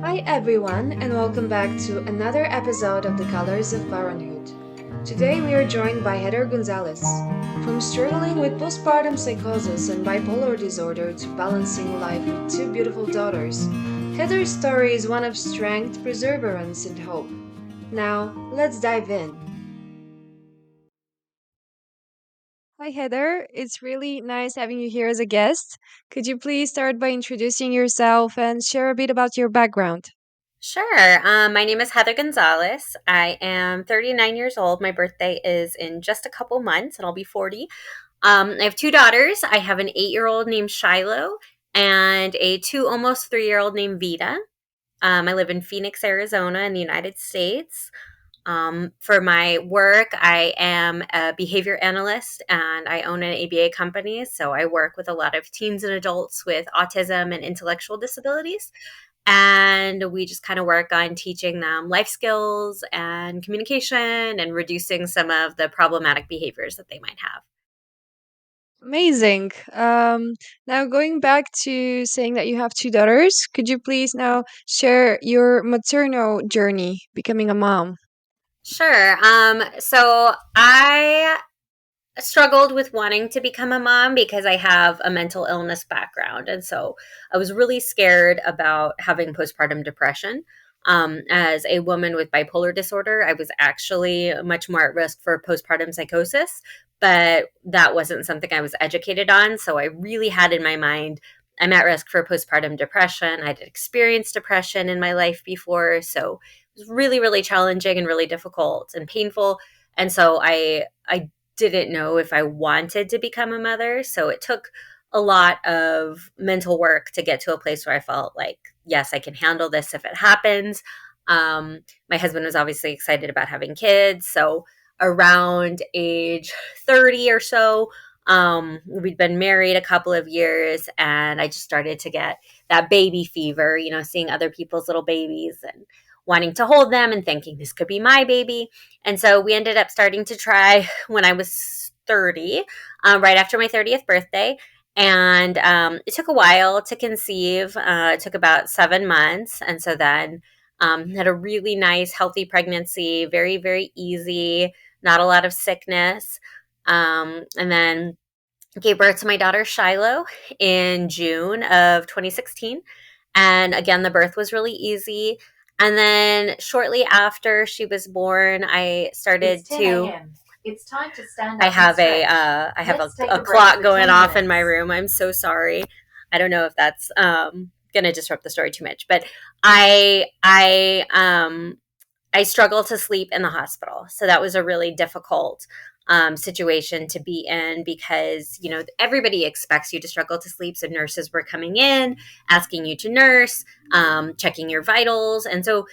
Hi everyone, and welcome back to another episode of the Colours of Parenthood. Today we are joined by Heather Gonzalez. From struggling with postpartum psychosis and bipolar disorder to balancing life with two beautiful daughters, Heather's story is one of strength, perseverance, and hope. Now, let's dive in. Hi Heather, it's really nice having you here as a guest. Could you please start by introducing yourself and share a bit about your background? Sure. My name is Heather Gonzalez. I am 39 years old. My birthday is in just a couple months, and I'll be 40. I have two daughters. I have an 8-year-old named Shiloh and a almost 3-year old named Vita. I live in Phoenix, Arizona, in the United States. For my work, I am a behavior analyst and I own an ABA company. So I work with a lot of teens and adults with autism and intellectual disabilities. And we just kind of work on teaching them life skills and communication and reducing some of the problematic behaviors that they might have. Amazing. Now, going back to saying that you have two daughters, could you please now share your maternal journey becoming a mom? Sure. So I struggled with wanting to become a mom because I have a mental illness background. And so I was really scared about having postpartum depression. As a woman with bipolar disorder, I was actually much more at risk for postpartum psychosis, but that wasn't something I was educated on. So I really had in my mind, I'm at risk for postpartum depression. I'd experienced depression in my life before. So it was really, really challenging and really difficult and painful. And so I didn't know if I wanted to become a mother. So it took a lot of mental work to get to a place where I felt like, yes, I can handle this if it happens. My husband was obviously excited about having kids. So around age 30 or so, we'd been married a couple of years and I just started to get that baby fever, seeing other people's little babies and wanting to hold them and thinking this could be my baby. And so we ended up starting to try when I was 30, right after my 30th birthday. And it took a while to conceive. It took about 7 months. And so then had a really nice, healthy pregnancy, very, very easy, not a lot of sickness. And then gave birth to my daughter Shiloh in June of 2016. And again, the birth was really easy. And then shortly after she was born, I started It's 10 to. a.m. It's time to stand I up and have stretch. I have Let's take a a break clock for going 10 off in my minutes. room. I'm so sorry. I don't know if that's going to disrupt the story too much, but I I um I struggled to sleep in the hospital. So that was a really difficult situation to be in because, everybody expects you to struggle to sleep. So nurses were coming in, asking you to nurse, checking your vitals. And so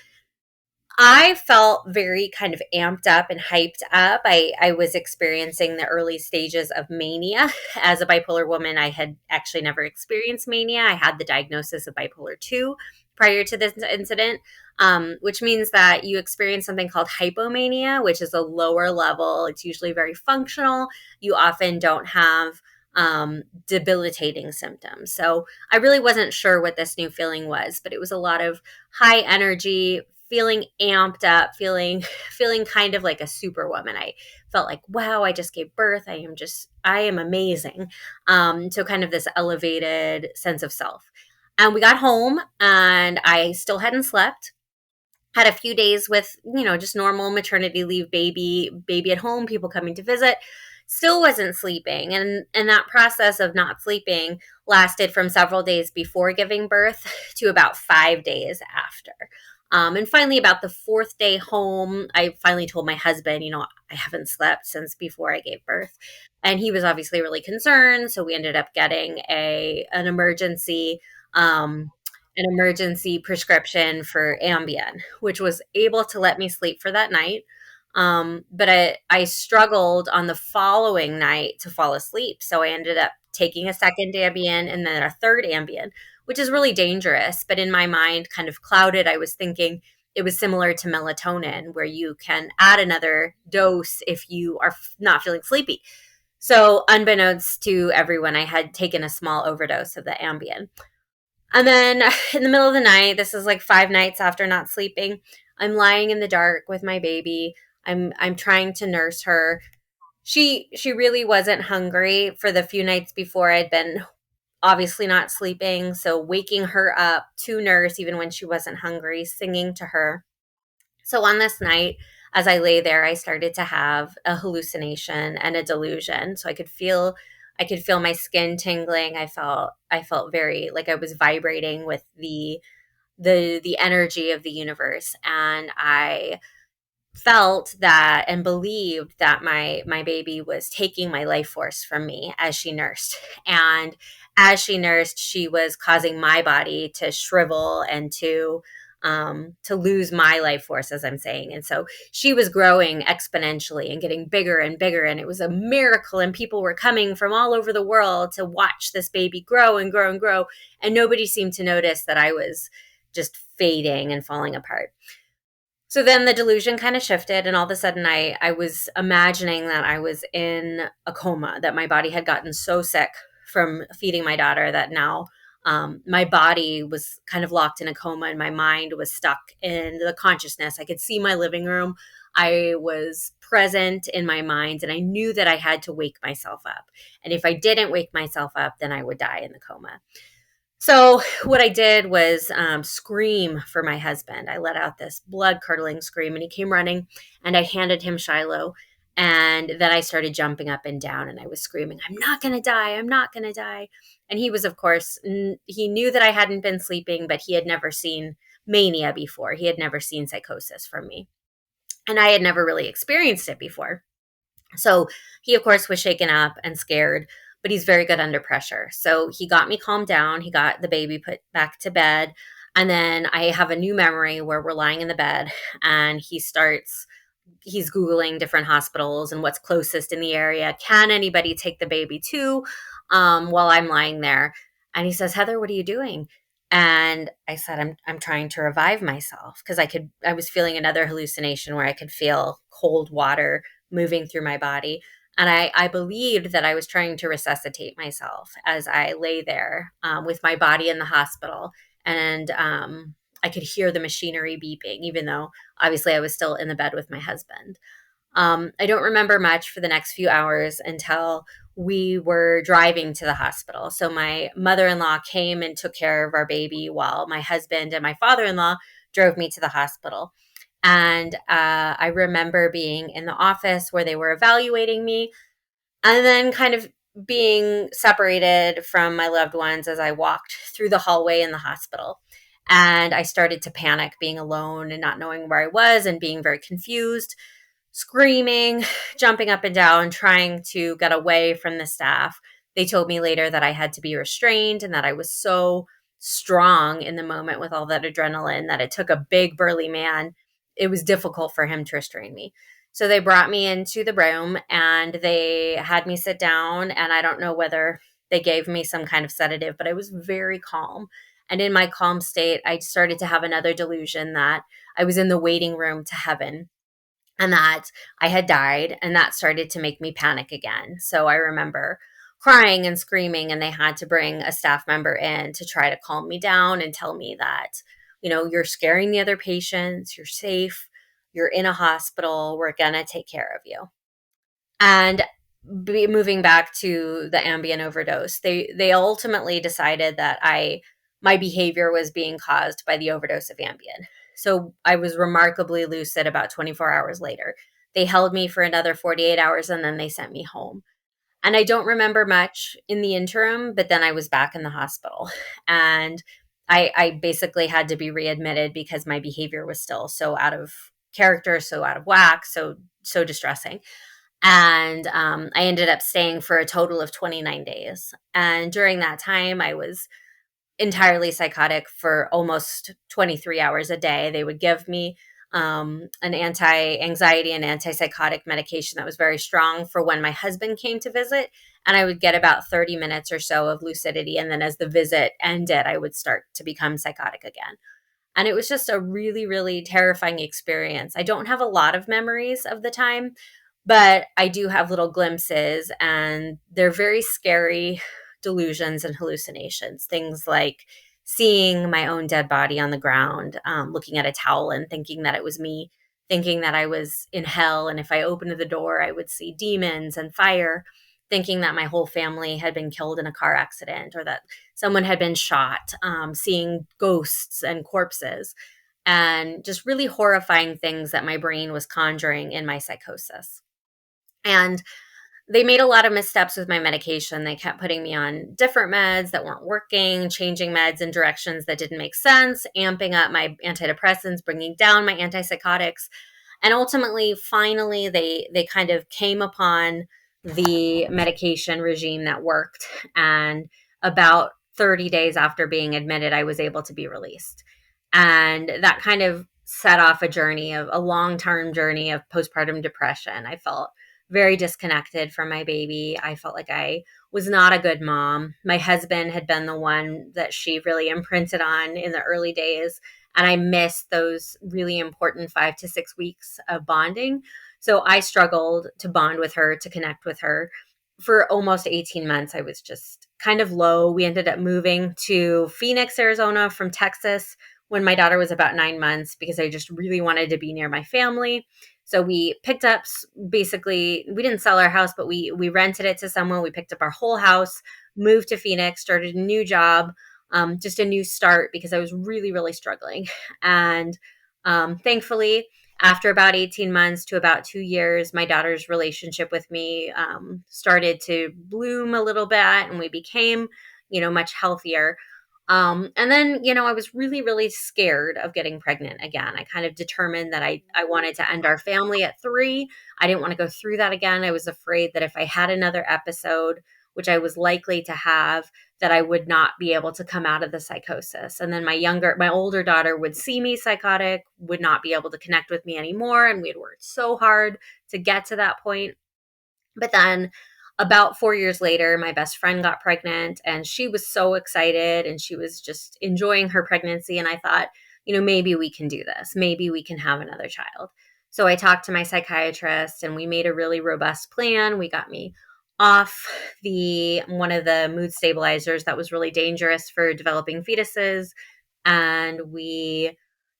I felt very kind of amped up and hyped up. I was experiencing the early stages of mania. As a bipolar woman, I had actually never experienced mania. I had the diagnosis of bipolar 2 prior to this incident, which means that you experience something called hypomania, which is a lower level. It's usually very functional. You often don't have debilitating symptoms. So I really wasn't sure what this new feeling was, but it was a lot of high energy, feeling amped up, feeling kind of like a superwoman. I felt like, wow, I just gave birth. I am amazing. So kind of this elevated sense of self. And we got home and I still hadn't slept. Had a few days with, just normal maternity leave, baby at home, people coming to visit. Still wasn't sleeping. And that process of not sleeping lasted from several days before giving birth to about 5 days after. And finally, about the fourth day home, I finally told my husband, I haven't slept since before I gave birth. And he was obviously really concerned. So we ended up getting um, an emergency prescription for Ambien, which was able to let me sleep for that night. But I struggled on the following night to fall asleep. So I ended up taking a second Ambien and then a third Ambien, which is really dangerous. But in my mind, kind of clouded, I was thinking it was similar to melatonin, where you can add another dose if you are not feeling sleepy. So, unbeknownst to everyone, I had taken a small overdose of the Ambien. And then in the middle of the night, this is like 5 nights after not sleeping, I'm lying in the dark with my baby. I'm trying to nurse her. She really wasn't hungry for the few nights before. I'd been obviously not sleeping, so waking her up to nurse even when she wasn't hungry, singing to her. So on this night, as I lay there, I started to have a hallucination and a delusion. So I could feel my skin tingling. I felt very like I was vibrating with the energy of the universe, and I felt that and believed that my baby was taking my life force from me as she nursed. And as she nursed, she was causing my body to shrivel and to lose my life force, as I'm saying. And so she was growing exponentially and getting bigger and bigger, and it was a miracle, and people were coming from all over the world to watch this baby grow and grow and grow, and nobody seemed to notice that I was just fading and falling apart. So then the delusion kind of shifted, and all of a sudden I was imagining that I was in a coma, that my body had gotten so sick from feeding my daughter that now my body was kind of locked in a coma and my mind was stuck in the consciousness. I could see my living room. I was present in my mind, and I knew that I had to wake myself up. And if I didn't wake myself up, then I would die in the coma. So what I did was scream for my husband. I let out this blood curdling scream, and he came running, and I handed him Shiloh. And then I started jumping up and down, and I was screaming, "I'm not going to die. I'm not going to die." And he was, of course, he knew that I hadn't been sleeping, but he had never seen mania before. He had never seen psychosis from me. And I had never really experienced it before. So he, of course, was shaken up and scared, but he's very good under pressure. So he got me calmed down. He got the baby put back to bed. And then I have a new memory where we're lying in the bed, and he's Googling different hospitals and what's closest in the area. Can anybody take the baby to while I'm lying there? And he says, "Heather, what are you doing?" And I said, I'm trying to revive myself, because I was feeling another hallucination where I could feel cold water moving through my body. And I believed that I was trying to resuscitate myself as I lay there with my body in the hospital. And I could hear the machinery beeping, even though obviously I was still in the bed with my husband. I don't remember much for the next few hours until we were driving to the hospital. So my mother-in-law came and took care of our baby while my husband and my father-in-law drove me to the hospital. And I remember being in the office where they were evaluating me, and then kind of being separated from my loved ones as I walked through the hallway in the hospital. And I started to panic, being alone and not knowing where I was and being very confused, screaming, jumping up and down, trying to get away from the staff. They told me later that I had to be restrained and that I was so strong in the moment with all that adrenaline that it took a big burly man. It was difficult for him to restrain me. So they brought me into the room and they had me sit down, and I don't know whether they gave me some kind of sedative, but I was very calm. And in my calm state, I started to have another delusion that I was in the waiting room to heaven and that I had died, and that started to make me panic again. So I remember crying and screaming, and they had to bring a staff member in to try to calm me down and tell me that, you're scaring the other patients, you're safe, you're in a hospital, we're going to take care of you. And moving back to the Ambien overdose, they ultimately decided that my behavior was being caused by the overdose of Ambien. So I was remarkably lucid about 24 hours later. They held me for another 48 hours, and then they sent me home. And I don't remember much in the interim, but then I was back in the hospital. And I basically had to be readmitted because my behavior was still so out of character, so out of whack, so distressing. And I ended up staying for a total of 29 days. And during that time, I was entirely psychotic for almost 23 hours a day. They would give me an anti-anxiety and antipsychotic medication that was very strong for when my husband came to visit. And I would get about 30 minutes or so of lucidity. And then as the visit ended, I would start to become psychotic again. And it was just a really, really terrifying experience. I don't have a lot of memories of the time, but I do have little glimpses, and they're very scary delusions and hallucinations. Things like seeing my own dead body on the ground, looking at a towel and thinking that it was me, thinking that I was in hell. And if I opened the door, I would see demons and fire, thinking that my whole family had been killed in a car accident or that someone had been shot, seeing ghosts and corpses, and just really horrifying things that my brain was conjuring in my psychosis. And they made a lot of missteps with my medication. They kept putting me on different meds that weren't working, changing meds in directions that didn't make sense, amping up my antidepressants, bringing down my antipsychotics. And ultimately, finally, they kind of came upon the medication regime that worked. And about 30 days after being admitted, I was able to be released. And that kind of set off a long-term journey of postpartum depression. I felt very disconnected from my baby. I felt like I was not a good mom. My husband had been the one that she really imprinted on in the early days, and I missed those really important 5 to 6 weeks of bonding. So I struggled to bond with her, to connect with her. For almost 18 months, I was just kind of low. We ended up moving to Phoenix, Arizona from Texas when my daughter was about 9 months because I just really wanted to be near my family. So we picked up, basically, we didn't sell our house, but we rented it to someone. We picked up our whole house, moved to Phoenix, started a new job, just a new start because I was really, really struggling. And thankfully, after about 18 months to about 2 years, my daughter's relationship with me started to bloom a little bit, and we became, much healthier. And then, I was really, really scared of getting pregnant again. I kind of determined that I wanted to end our family at 3. I didn't want to go through that again. I was afraid that if I had another episode, which I was likely to have, that I would not be able to come out of the psychosis. And then my older daughter would see me psychotic, would not be able to connect with me anymore. And we had worked so hard to get to that point. But then about 4 years later, my best friend got pregnant and she was so excited and she was just enjoying her pregnancy. And I thought, maybe we can do this. Maybe we can have another child. So I talked to my psychiatrist and we made a really robust plan. We got me off one of the mood stabilizers that was really dangerous for developing fetuses. And we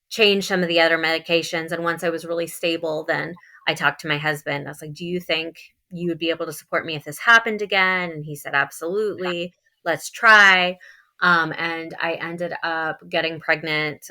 changed some of the other medications. And once I was really stable, then I talked to my husband. I was like, do you think you would be able to support me if this happened again? And he said, absolutely. Let's try. And I ended up getting pregnant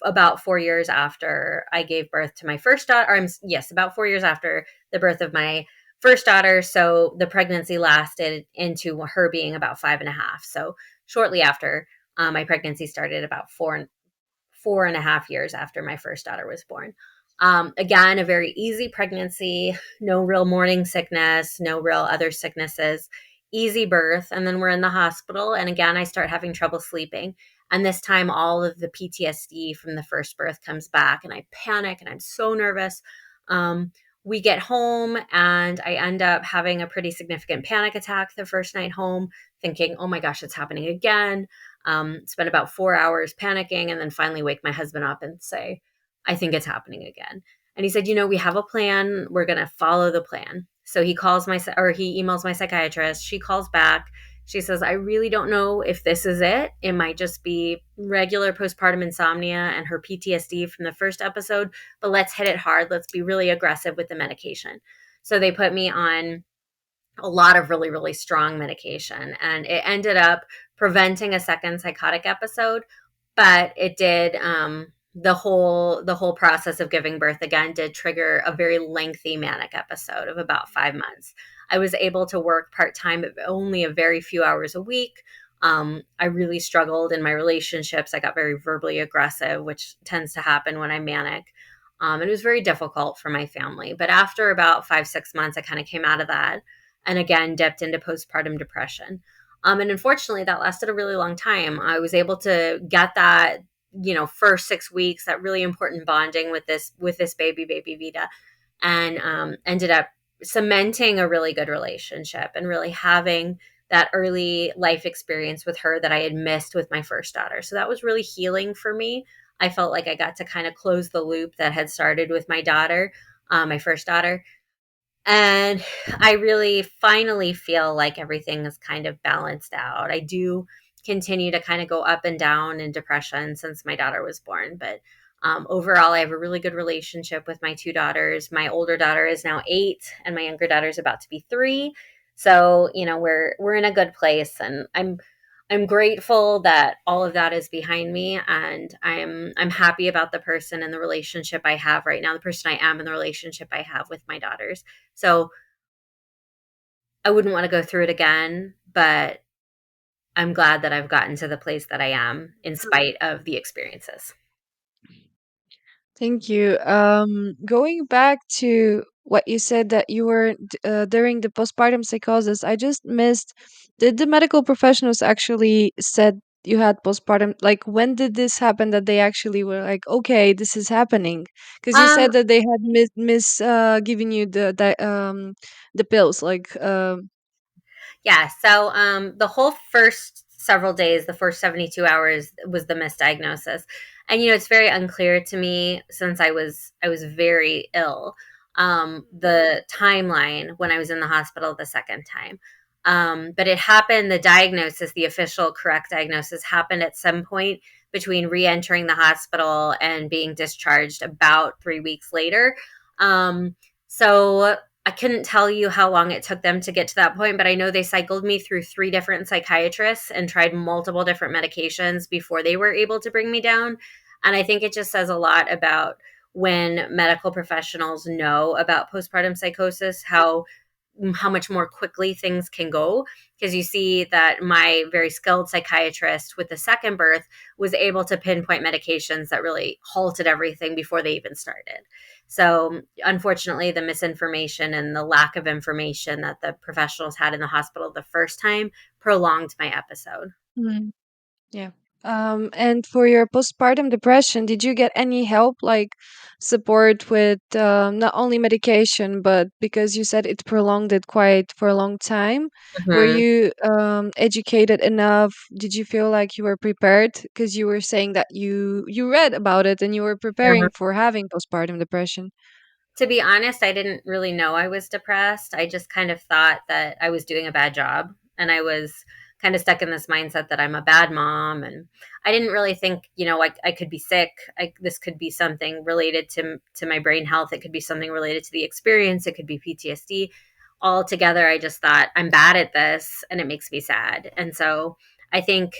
about 4 years after I gave birth to my first daughter. Yes, about 4 years after the birth of my first daughter. So the pregnancy lasted into her being about 5.5. So shortly after my pregnancy started, about 4.5 years after my first daughter was born. Again, a very easy pregnancy, no real morning sickness, no real other sicknesses, easy birth. And then we're in the hospital. And again, I start having trouble sleeping. And this time, all of the PTSD from the first birth comes back and I panic and I'm so nervous. We get home and I end up having a pretty significant panic attack the first night home, thinking, oh my gosh, it's happening again. Spent about 4 hours panicking and then finally wake my husband up and say, I think it's happening again. And he said, we have a plan. We're going to follow the plan. So he emails my psychiatrist. She calls back. She says, I really don't know if this is it. It might just be regular postpartum insomnia and her PTSD from the first episode, but let's hit it hard. Let's be really aggressive with the medication. So they put me on a lot of really, really strong medication, and it ended up preventing a second psychotic episode, but it did, the whole process of giving birth again did trigger a very lengthy manic episode of about 5 months. I was able to work part-time, but only a very few hours a week. I really struggled in my relationships. I got very verbally aggressive, which tends to happen when I'm manic. It was very difficult for my family. But after about 5-6 months, I kind of came out of that and again dipped into postpartum depression. And unfortunately, that lasted a really long time. I was able to get that, first 6 weeks, that really important bonding with this baby Vita, and ended up cementing a really good relationship and really having that early life experience with her that I had missed with my first daughter. So that was really healing for me. I felt like I got to kind of close the loop that had started with my daughter, my first daughter. And I really finally feel like everything is kind of balanced out. I do continue to kind of go up and down in depression since my daughter was born. But overall, I have a really good relationship with my two daughters. My older daughter is now 8, and my younger daughter is about to be 3. So, we're in a good place, and I'm grateful that all of that is behind me, and I'm happy about the person and the relationship I have right now, the person I am and the relationship I have with my daughters. So I wouldn't want to go through it again, but I'm glad that I've gotten to the place that I am in spite of the experiences. Thank you. Going back to what you said that you were during the postpartum psychosis, I just missed. Did the medical professionals actually said you had postpartum? Like, when did this happen? That they actually were like, okay, this is happening? Because you Um, said that they had miss giving you the pills. Like, Yeah. So the whole first several days, the first 72 hours was the misdiagnosis. And it's very unclear to me since I was very ill. The timeline when I was in the hospital the second time. But it happened, the diagnosis, the official correct diagnosis happened at some point between re-entering the hospital and being discharged about 3 weeks later. So I couldn't tell you how long it took them to get to that point, but I know they cycled me through 3 different psychiatrists and tried multiple different medications before they were able to bring me down. And I think it just says a lot about when medical professionals know about postpartum psychosis, how much more quickly things can go, because you see that my very skilled psychiatrist with the second birth was able to pinpoint medications that really halted everything before they even started. So unfortunately, the misinformation and the lack of information that the professionals had in the hospital the first time prolonged my episode. mm, yeah. And for your postpartum depression, did you get any help, like support with not only medication, but because you said it prolonged it quite for a long time, were Mhm. you educated enough? Did you feel like you were prepared? Because you were saying that you read about it and you were preparing for having postpartum depression. To be honest, I didn't really know I was depressed. I just kind of thought that I was doing a bad job, and I was kind of stuck in this mindset that I'm a bad mom. And I didn't really think, I could be sick. This could be something related to my brain health. It could be something related to the experience. It could be PTSD. Altogether, I just thought I'm bad at this, and it makes me sad. And so I think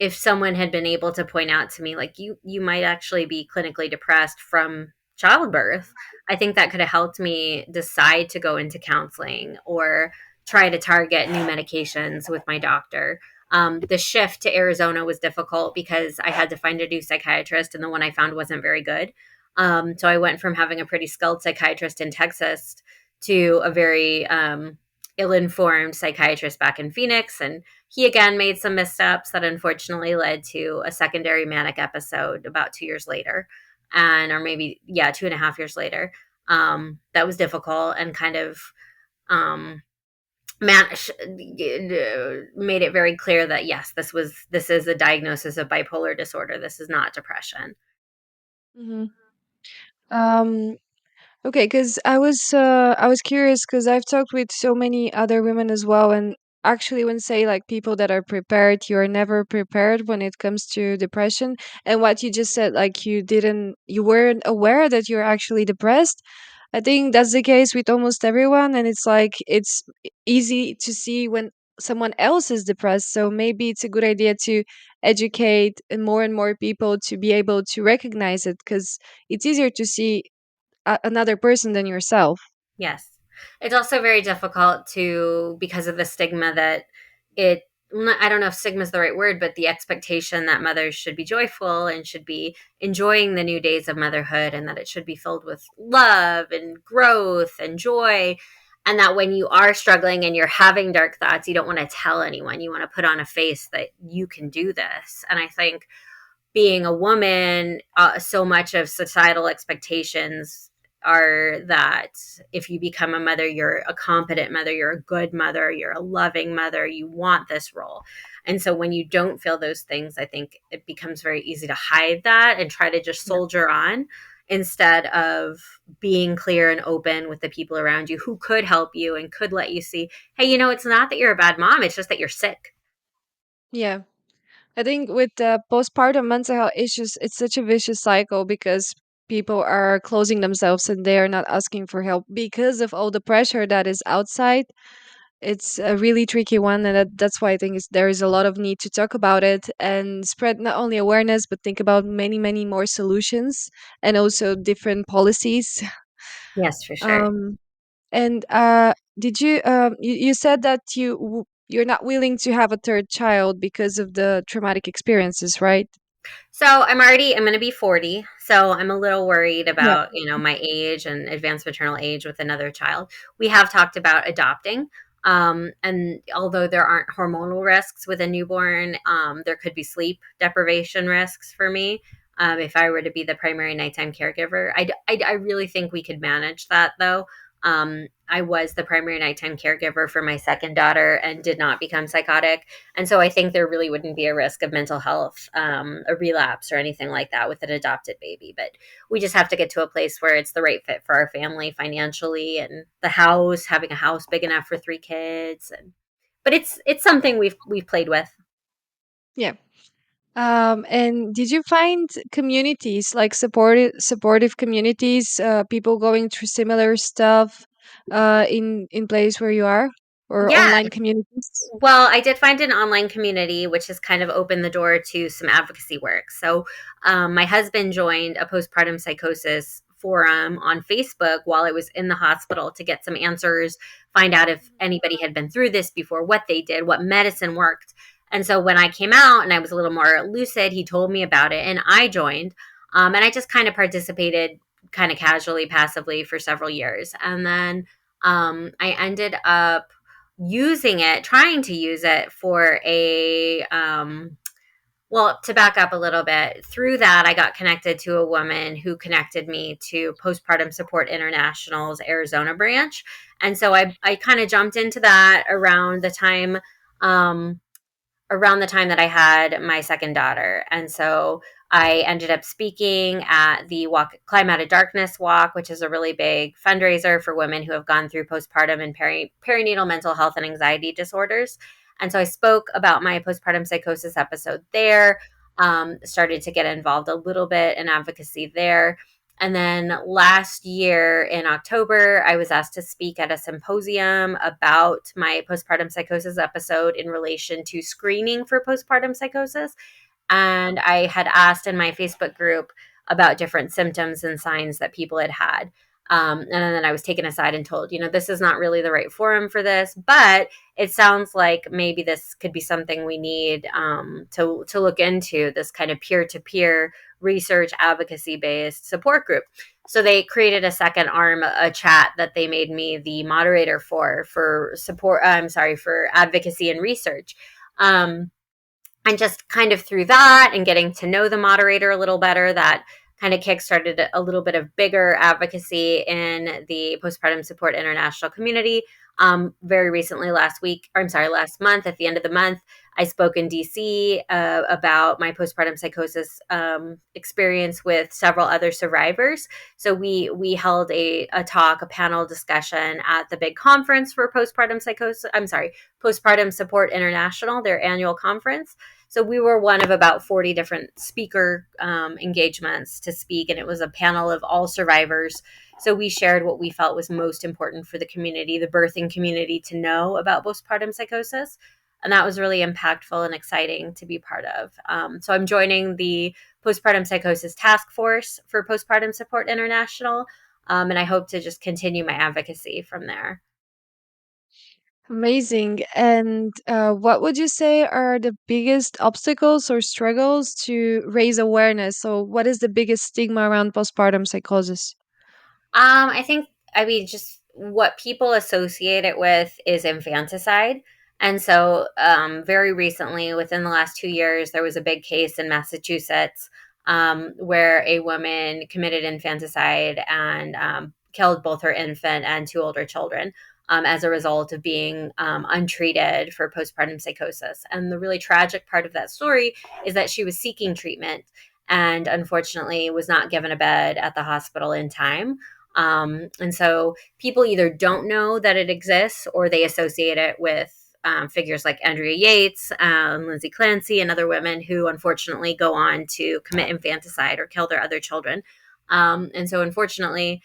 if someone had been able to point out to me, like, you might actually be clinically depressed from childbirth, I think that could have helped me decide to go into counseling or try to target new medications with my doctor. The shift to Arizona was difficult because I had to find a new psychiatrist, and the one I found wasn't very good. So I went from having a pretty skilled psychiatrist in Texas to a very ill-informed psychiatrist back in Phoenix. And he again made some missteps that unfortunately led to a secondary manic episode about 2 years later, and or maybe, yeah, 2.5 years later. That was difficult and kind of um, man- made it very clear that yes, this is a diagnosis of bipolar disorder. This is not depression. Hmm. Um, Okay, because I was curious because I've talked with so many other women as well, and actually, when say like people that are prepared, you are never prepared when it comes to depression. And what you just said, like you weren't aware that you're actually depressed. I think that's the case with almost everyone, and it's like it's easy to see when someone else is depressed. So maybe it's a good idea to educate and more people to be able to recognize it because it's easier to see another person than yourself. Yes. It's also very difficult to, because of the stigma that it, I don't know if stigma is the right word, but the expectation that mothers should be joyful and should be enjoying the new days of motherhood, and that it should be filled with love and growth and joy. And that when you are struggling and you're having dark thoughts, you don't want to tell anyone. You want to put on a face that you can do this. And I think being a woman, so much of societal expectations are that if you become a mother, you're a competent mother, you're a good mother, you're a loving mother, you want this role. And so when you don't feel those things, I think it becomes very easy to hide that and try to just Yeah. soldier on instead of being clear and open with the people around you who could help you and could let you see, hey, it's not that you're a bad mom, it's just that you're sick. Yeah. I think with the postpartum mental health issues, it's such a vicious cycle because people are closing themselves and they are not asking for help because of all the pressure that is outside. It's a really tricky one, and that's why I think there is a lot of need to talk about it and spread not only awareness but think about many, many more solutions and also different policies. Yes, for sure. Um, and did you, you said that you're not willing to have a third child because of the traumatic experiences, right? So I'm going to be 40. So I'm a little worried Yeah. about, my age and advanced maternal age with another child. We have talked about adopting. And although there aren't hormonal risks with a newborn, there could be sleep deprivation risks for me. If I were to be the primary nighttime caregiver, I really think we could manage that though. I was the primary nighttime caregiver for my second daughter and did not become psychotic. And so I think there really wouldn't be a risk of mental health, a relapse or anything like that with an adopted baby. But we just have to get to a place where it's the right fit for our family financially and the house, having a house big enough for three kids. And but it's something we've played with. Yeah. And did you find communities like supportive communities, people going through similar stuff, in place where you are, or Yeah, online communities? well, I did find an online community, which has kind of opened the door to some advocacy work. So, my husband joined a postpartum psychosis forum on Facebook while I was in the hospital to get some answers, find out if anybody had been through this before, what they did, what medicine worked. And so, when I came out and I was a little more lucid, he told me about it and I joined. And I just kind of participated kind of casually, passively for several years. And then I ended up using it, trying to use it for well, to back up a little bit, through that, I got connected to a woman who connected me to Postpartum Support International's Arizona branch. And so I kind of jumped into that um, around the time that I had my second daughter. And so I ended up speaking at the Climb Out of Darkness Walk, which is a really big fundraiser for women who have gone through postpartum and perinatal mental health and anxiety disorders. And so I spoke about my postpartum psychosis episode there, started to get involved a little bit in advocacy there. And then last year in October, I was asked to speak at a symposium about my postpartum psychosis episode in relation to screening for postpartum psychosis. And I had asked in my Facebook group about different symptoms and signs that people had had. And then I was taken aside and told, this is not really the right forum for this, but it sounds like maybe this could be something we need to look into, this kind of peer to peer research advocacy based support group. So they created a second arm, a chat that they made me the moderator for support. I'm sorry, for advocacy and research. And just kind of through that and getting to know the moderator a little better, that kind of kickstarted a little bit of bigger advocacy in the postpartum support international community. Very recently, last month, at the end of the month, I spoke in DC about my postpartum psychosis experience with several other survivors. So we held a talk, a panel discussion at the big conference for postpartum psychosis. I'm sorry, Postpartum Support International, their annual conference. So we were one of about 40 different speaker engagements to speak, and it was a panel of all survivors. So we shared what we felt was most important for the community, the birthing community, to know about postpartum psychosis. And that was really impactful and exciting to be part of. So I'm joining the postpartum psychosis task force for Postpartum Support International. And I hope to just continue my advocacy from there. Amazing. And what would you say are the biggest obstacles or struggles to raise awareness? So, what is the biggest stigma around postpartum psychosis? I think, I mean, just what people associate it with is infanticide. And so, very recently, within the last 2 years, there was a big case in Massachusetts where a woman committed infanticide and killed both her infant and two older children. As a result of being untreated for postpartum psychosis. And the really tragic part of that story is that she was seeking treatment and unfortunately was not given a bed at the hospital in time. And so people either don't know that it exists or they associate it with figures like Andrea Yates, Lindsay Clancy, and other women who unfortunately go on to commit infanticide or kill their other children. And so, unfortunately,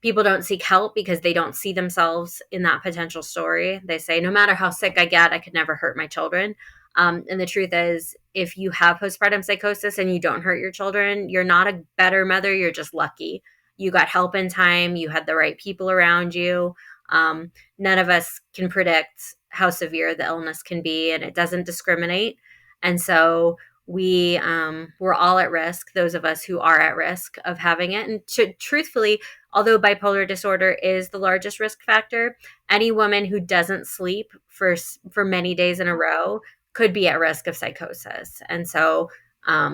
people don't seek help because they don't see themselves in that potential story. They say, no matter how sick I get, I could never hurt my children. And the truth is, if you have postpartum psychosis and you don't hurt your children, you're not a better mother. You're just lucky. You got help in time. You had the right people around you. None of us can predict how severe the illness can be, and it doesn't discriminate. And so we're all at risk. Those of us who are at risk of having it, and truthfully, although bipolar disorder is the largest risk factor, any woman who doesn't sleep for many days in a row could be at risk of psychosis. And so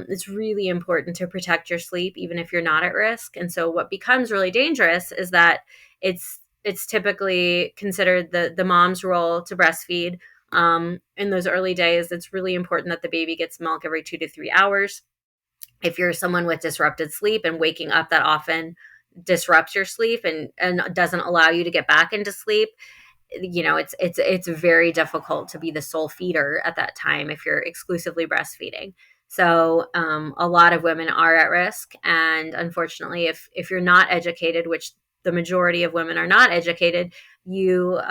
it's really important to protect your sleep, even if you're not at risk. And so what becomes really dangerous is that it's typically considered the mom's role to breastfeed. In those early days, it's really important that the baby gets milk every 2 to 3 hours. If you're someone with disrupted sleep and waking up that often disrupts your sleep and doesn't allow you to get back into sleep, it's very difficult to be the sole feeder at that time if you're exclusively breastfeeding. So a lot of women are at risk, and unfortunately, if you're not educated, which the majority of women are not educated, you're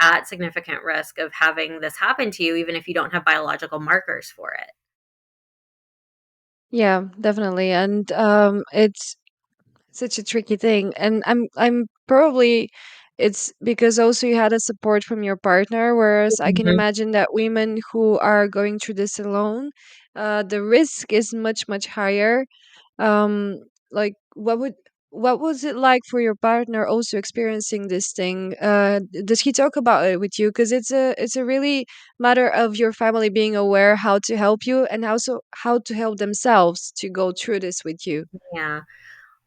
at significant risk of having this happen to you, even if you don't have biological markers for it. Yeah, definitely. And it's such a tricky thing. And I'm probably it's because also you had a support from your partner, whereas I can Mhm. imagine that women who are going through this alone, the risk is much, much higher. Like what was it like for your partner also experiencing this thing? Does he talk about it with you? Because it's a really matter of your family being aware how to help you and also how to help themselves to go through this with you. Yeah.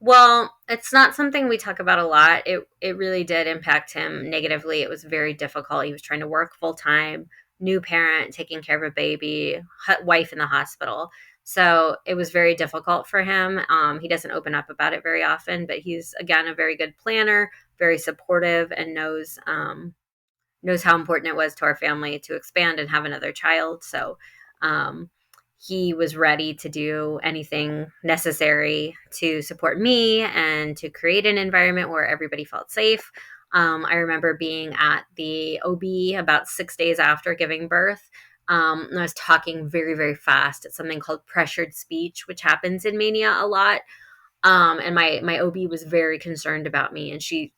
Well, it's not something we talk about a lot. It really did impact him negatively. It was very difficult. He was trying to work full time, new parent, taking care of a baby, wife in the hospital. So it was very difficult for him. He doesn't open up about it very often, but he's again a very good planner, very supportive, and knows how important it was to our family to expand and have another child. So um, he was ready to do anything necessary to support me and to create an environment where everybody felt safe. I remember being at the OB about 6 days after giving birth. And I was talking very, very fast. It's something called pressured speech, which happens in mania a lot. And my OB was very concerned about me, and she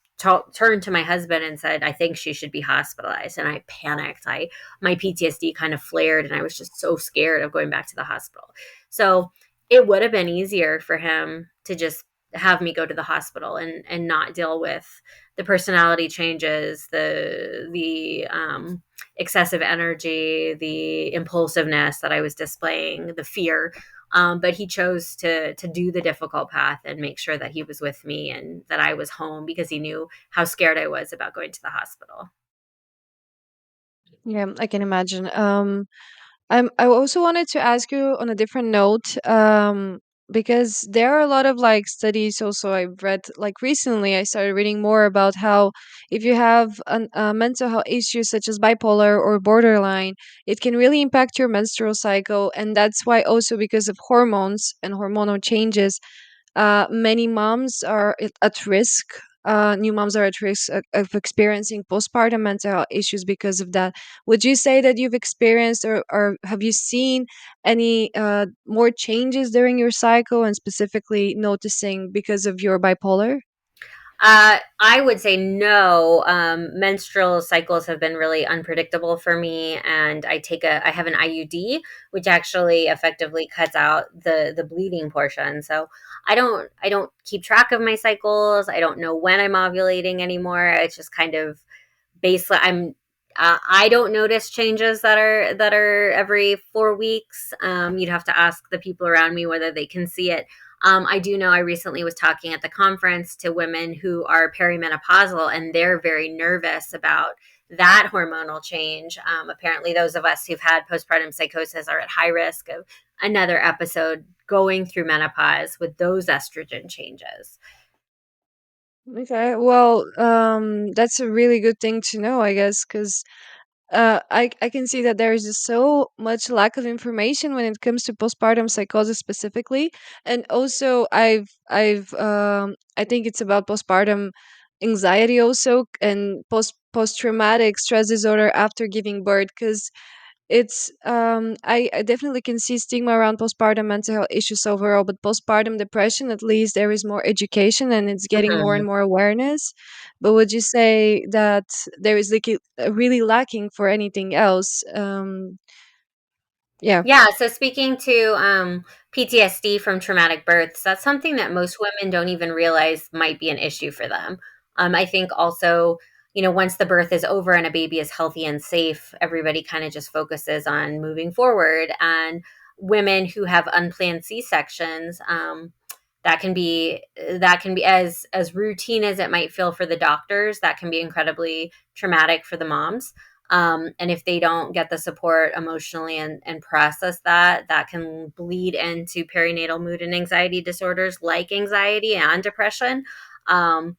turned to my husband and said, "I think she should be hospitalized." And I panicked. I My PTSD kind of flared, and I was just so scared of going back to the hospital. So it would have been easier for him to just have me go to the hospital and not deal with the personality changes, the excessive energy, the impulsiveness that I was displaying, the fear. But he chose to do the difficult path and make sure that he was with me and that I was home because he knew how scared I was about going to the hospital. Yeah, I can imagine. I also wanted to ask you on a different note, because there are a lot of like studies. Also, I've read like recently. I started reading more about how if you have mental health issues such as bipolar or borderline, it can really impact your menstrual cycle, and that's why also because of hormones and hormonal changes, many moms are at risk. New moms are at risk of experiencing postpartum mental health issues because of that. Would you say that you've experienced or have you seen any more changes during your cycle and specifically noticing because of your bipolar? I would say no. Menstrual cycles have been really unpredictable for me, and I have an IUD, which actually effectively cuts out the bleeding portion. So I don't keep track of my cycles. I don't know when I'm ovulating anymore. It's just kind of baseline. I don't notice changes that are every 4 weeks. You'd have to ask the people around me whether they can see it. I do know I recently was talking at the conference to women who are perimenopausal, and they're very nervous about that hormonal change. Apparently, those of us who've had postpartum psychosis are at high risk of another episode going through menopause with those estrogen changes. Okay, well, that's a really good thing to know, I guess, because I can see that there is just so much lack of information when it comes to postpartum psychosis specifically, and also I think it's about postpartum anxiety also, and post traumatic stress disorder after giving birth, because I definitely can see stigma around postpartum mental health issues overall, but postpartum depression, at least there is more education and it's getting more and Mhm. more awareness. But would you say that there is like really lacking for anything else? Yeah. Yeah, so speaking to PTSD from traumatic births, that's something that most women don't even realize might be an issue for them. I think also, once the birth is over and a baby is healthy and safe, everybody kind of just focuses on moving forward. And women who have unplanned C-sections, that can be as routine as it might feel for the doctors, that can be incredibly traumatic for the moms. And if they don't get the support emotionally and process that, that can bleed into perinatal mood and anxiety disorders like anxiety and depression. Um,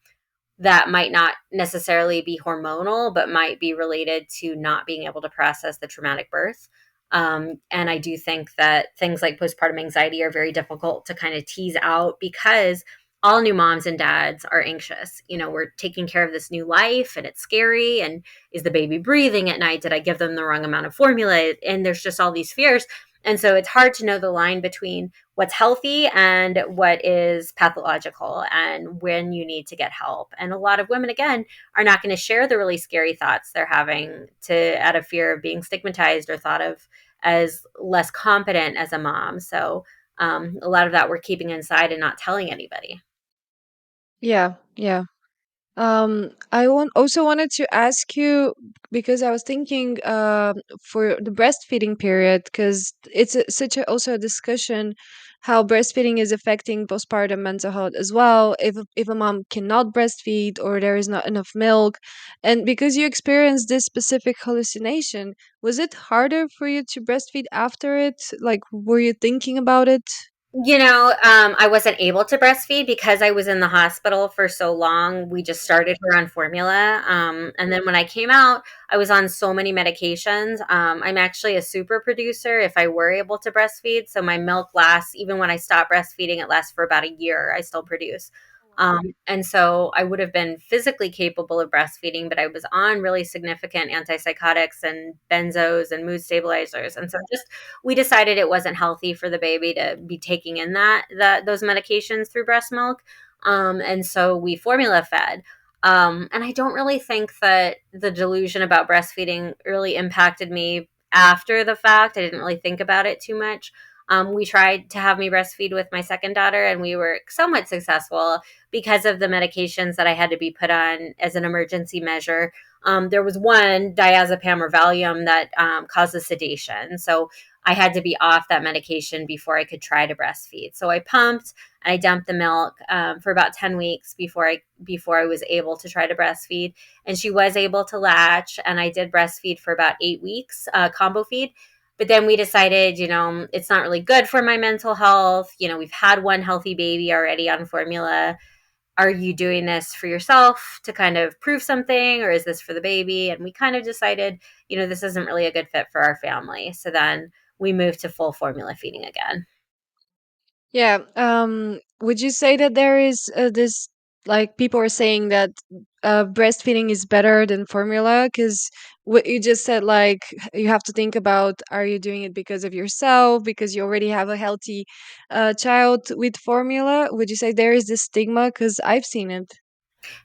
that might not necessarily be hormonal, but might be related to not being able to process the traumatic birth. And I do think that things like postpartum anxiety are very difficult to kind of tease out because all new moms and dads are anxious. We're taking care of this new life and it's scary. And is the baby breathing at night? Did I give them the wrong amount of formula? And there's just all these fears. And so it's hard to know the line between what's healthy and what is pathological and when you need to get help. And a lot of women, again, are not going to share the really scary thoughts they're having out of fear of being stigmatized or thought of as less competent as a mom. So a lot of that we're keeping inside and not telling anybody. Yeah, yeah. Also wanted to ask you, because I was thinking for the breastfeeding period, because it's such a, also a discussion how breastfeeding is affecting postpartum mental health as well. If a mom cannot breastfeed or there is not enough milk, and because you experienced this specific hallucination, was it harder for you to breastfeed after it? Like, were you thinking about it? I wasn't able to breastfeed because I was in the hospital for so long. We just started her on formula. And then when I came out, I was on so many medications. I'm actually a super producer if I were able to breastfeed. So my milk lasts, even when I stop breastfeeding, it lasts for about a year. I still produce. And so I would have been physically capable of breastfeeding, but I was on really significant antipsychotics and benzos and mood stabilizers. And so just we decided it wasn't healthy for the baby to be taking in those medications through breast milk. And so we formula fed. And I don't really think that the delusion about breastfeeding really impacted me after the fact. I didn't really think about it too much. We tried to have me breastfeed with my second daughter, and we were somewhat successful because of the medications that I had to be put on as an emergency measure. There was one diazepam or Valium that causes sedation. So I had to be off that medication before I could try to breastfeed. So I pumped and I dumped the milk for about 10 weeks before I was able to try to breastfeed. And she was able to latch, and I did breastfeed for about 8 weeks, combo feed. But then we decided, it's not really good for my mental health. We've had one healthy baby already on formula. Are you doing this for yourself to kind of prove something, or is this for the baby? And we kind of decided, this isn't really a good fit for our family. So then we moved to full formula feeding again. Yeah. Would you say that there is this, like, people are saying that breastfeeding is better than formula? Because what you just said, like, you have to think about, are you doing it because of yourself, because you already have a healthy child with formula? Would you say there is this stigma? Because I've seen it.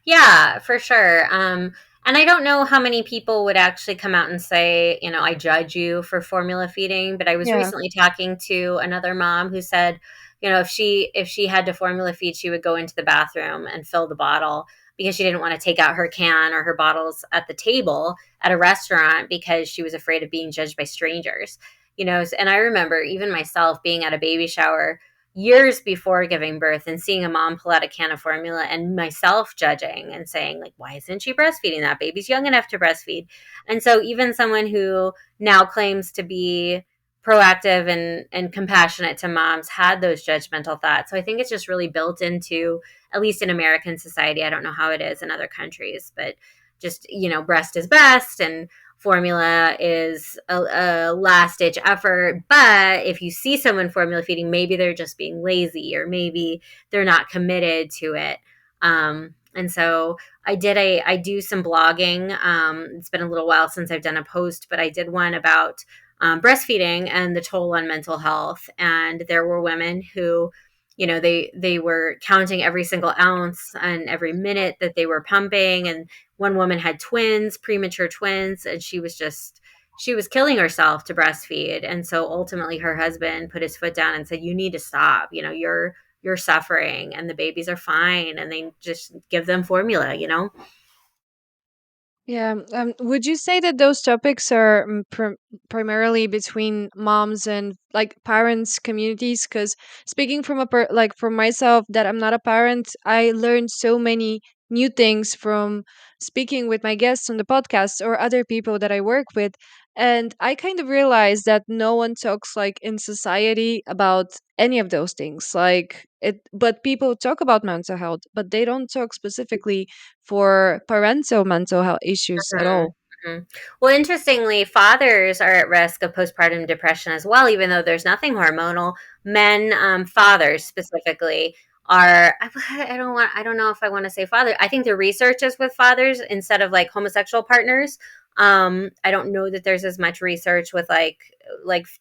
Yeah, for sure. And I don't know how many people would actually come out and say, I judge you for formula feeding, but I was Yeah. recently talking to another mom who said, if she had to formula feed, she would go into the bathroom and fill the bottle because she didn't want to take out her can or her bottles at the table at a restaurant because she was afraid of being judged by strangers. And I remember even myself being at a baby shower years before giving birth and seeing a mom pull out a can of formula and myself judging and saying, like, why isn't she breastfeeding? That baby's young enough to breastfeed. And so even someone who now claims to be proactive and compassionate to moms had those judgmental thoughts. So I think it's just really built into, at least in American society, I don't know how it is in other countries, but just, breast is best. And formula is a last ditch effort. But if you see someone formula feeding, maybe they're just being lazy, or maybe they're not committed to it. And so I do some blogging. It's been a little while since I've done a post, but I did one about breastfeeding and the toll on mental health. And there were women who, they were counting every single ounce and every minute that they were pumping. And one woman had twins, premature twins, and she was killing herself to breastfeed. And so ultimately her husband put his foot down and said, you need to stop. You're suffering and the babies are fine, and they just give them formula. Yeah. Would you say that those topics are primarily between moms and like parents communities? Because speaking from like from myself, that I'm not a parent, I learned so many new things from speaking with my guests on the podcast or other people that I work with, and I kind of realized that no one talks like in society about any of those things. Like it, but people talk about mental health, but they don't talk specifically for parental mental health issues at Mhm, all. mhm. Well, interestingly, fathers are at risk of postpartum depression as well, even though there's nothing hormonal. Men, fathers specifically, are. I don't know if I want to say father. I think the research is with fathers instead of like homosexual partners. I don't know that there's as much research with like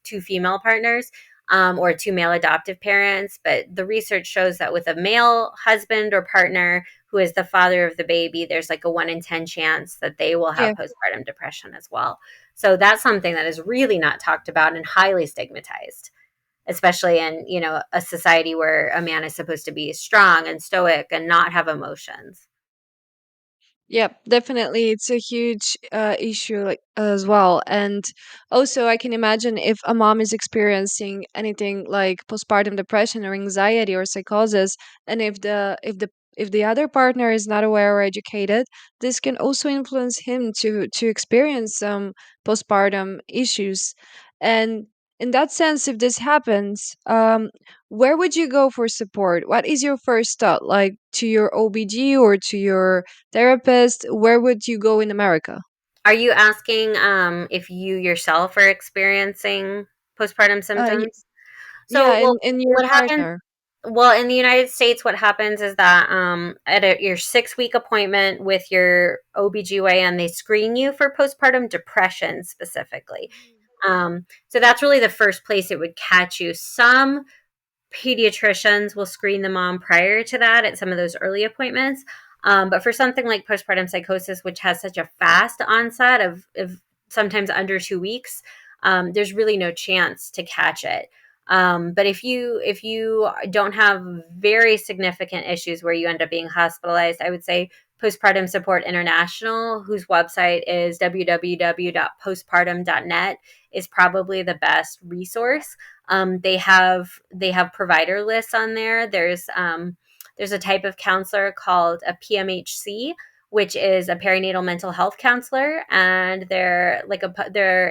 two female partners. Or two male adoptive parents, but the research shows that with a male husband or partner who is the father of the baby, there's like a 1 in 10 chance that they will Yeah. have postpartum depression as well. So that's something that is really not talked about and highly stigmatized, especially in, a society where a man is supposed to be strong and stoic and not have emotions. Yep, definitely. It's a huge issue like, as well. And also, I can imagine if a mom is experiencing anything like postpartum depression or anxiety or psychosis, and if the other partner is not aware or educated, this can also influence him to experience some postpartum issues. And in that sense, if this happens, where would you go for support? What is your first thought? Like to your OBG or to your therapist? Where would you go in America? Are you asking if you yourself are experiencing postpartum symptoms? So, Yeah, well, and your what happens? partner. Well, in the United States, what happens is that at your 6 week appointment with your OBGYN, they screen you for postpartum depression specifically. So that's really the first place it would catch you. Some pediatricians will screen the mom prior to that at some of those early appointments. But for something like postpartum psychosis, which has such a fast onset of sometimes under 2 weeks, there's really no chance to catch it. But if you don't have very significant issues where you end up being hospitalized, I would say Postpartum Support International, whose website is www.postpartum.net, is probably the best resource. They have provider lists on there. There's a type of counselor called a PMHC, which is a perinatal mental health counselor, and they're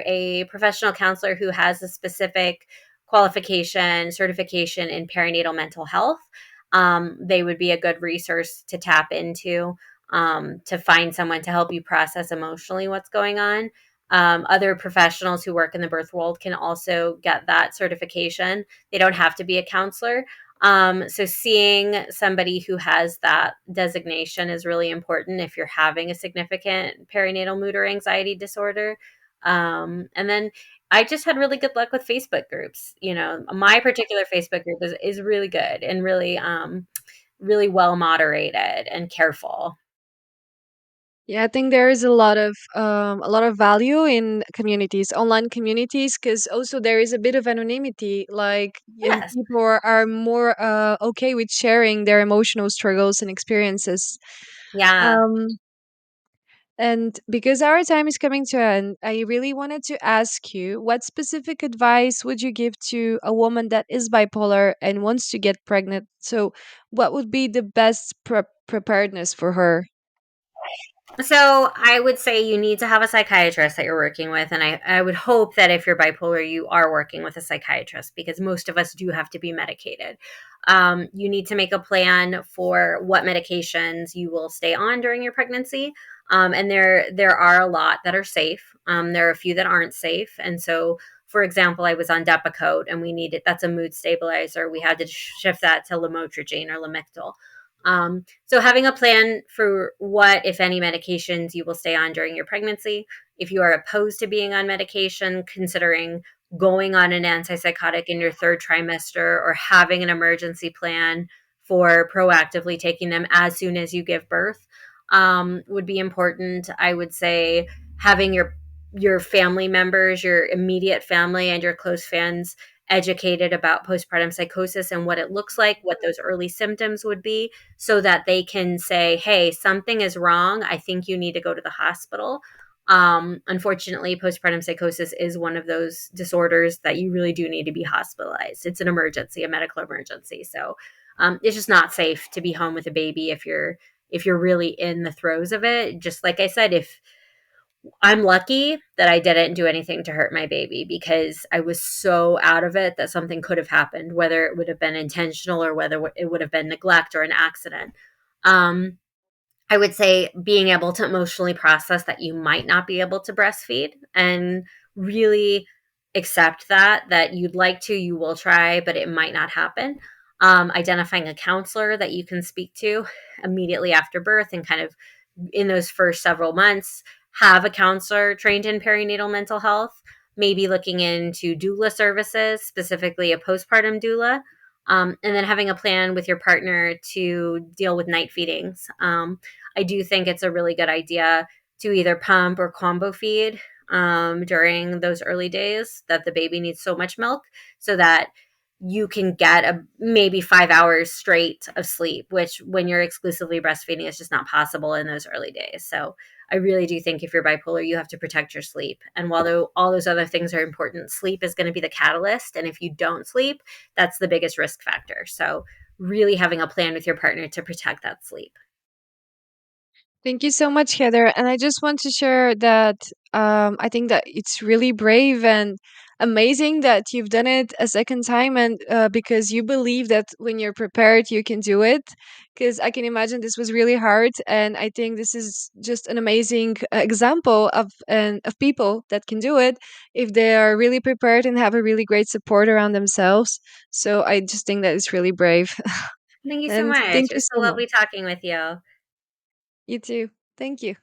a professional counselor who has a specific qualification certification in perinatal mental health. They would be a good resource to tap into, to find someone to help you process emotionally what's going on. Other professionals who work in the birth world can also get that certification. They don't have to be a counselor. So seeing somebody who has that designation is really important if you're having a significant perinatal mood or anxiety disorder. And then I just had really good luck with Facebook groups. My particular Facebook group is really good and really well moderated and careful. Yeah, I think there is a lot of value in communities, online communities, because also there is a bit of anonymity. Like, and Yes. people are more okay with sharing their emotional struggles and experiences. Yeah. Um, And because our time is coming to an end, I really wanted to ask you what specific advice would you give to a woman that is bipolar and wants to get pregnant? So, what would be the best preparedness for her? So I would say you need to have a psychiatrist that you're working with. And I would hope that if you're bipolar, you are working with a psychiatrist, because most of us do have to be medicated. You need to make a plan for what medications you will stay on during your pregnancy. And there are a lot that are safe. There are a few that aren't safe, and so, for example, I was on Depakote, and we needed that's a mood stabilizer. We had to shift that to lamotrigine or Lamictal. So having a plan for what, if any, medications you will stay on during your pregnancy. If you are opposed to being on medication, considering going on an antipsychotic in your third trimester or having an emergency plan for proactively taking them as soon as you give birth would be important. I would say having your family members, your immediate family, and your close friends educated about postpartum psychosis and what it looks like, what those early symptoms would be, so that they can say, "Hey, something is wrong. I think you need to go to the hospital." Unfortunately, postpartum psychosis is one of those disorders that you really do need to be hospitalized. It's an emergency, a medical emergency. So it's just not safe to be home with a baby if you're really in the throes of it. Just like I said, if I'm lucky that I didn't do anything to hurt my baby because I was so out of it that something could have happened, whether it would have been intentional or whether it would have been neglect or an accident. Um, I would say being able to emotionally process that you might not be able to breastfeed and really accept that you'd like to, you will try, but it might not happen. Identifying a counselor that you can speak to immediately after birth and kind of in those first several months, have a counselor trained in perinatal mental health, maybe looking into doula services, specifically a postpartum doula, and then having a plan with your partner to deal with night feedings. I do think it's a really good idea to either pump or combo feed during those early days that the baby needs so much milk so that you can get a maybe 5 hours straight of sleep, which when you're exclusively breastfeeding is just not possible in those early days. So I really do think if you're bipolar, you have to protect your sleep. And while all those other things are important, sleep is going to be the catalyst. And if you don't sleep, that's the biggest risk factor. So really having a plan with your partner to protect that sleep. Thank you so much, Heather. And I just want to share that I think that it's really brave and amazing that you've done it a second time, and because you believe that when you're prepared, you can do it. Because I can imagine this was really hard, and I think this is just an amazing example of people that can do it if they are really prepared and have a really great support around themselves. So I just think that it's really brave. Thank you so And much. thank It you was so so much. lovely talking with you. You too. Thank you.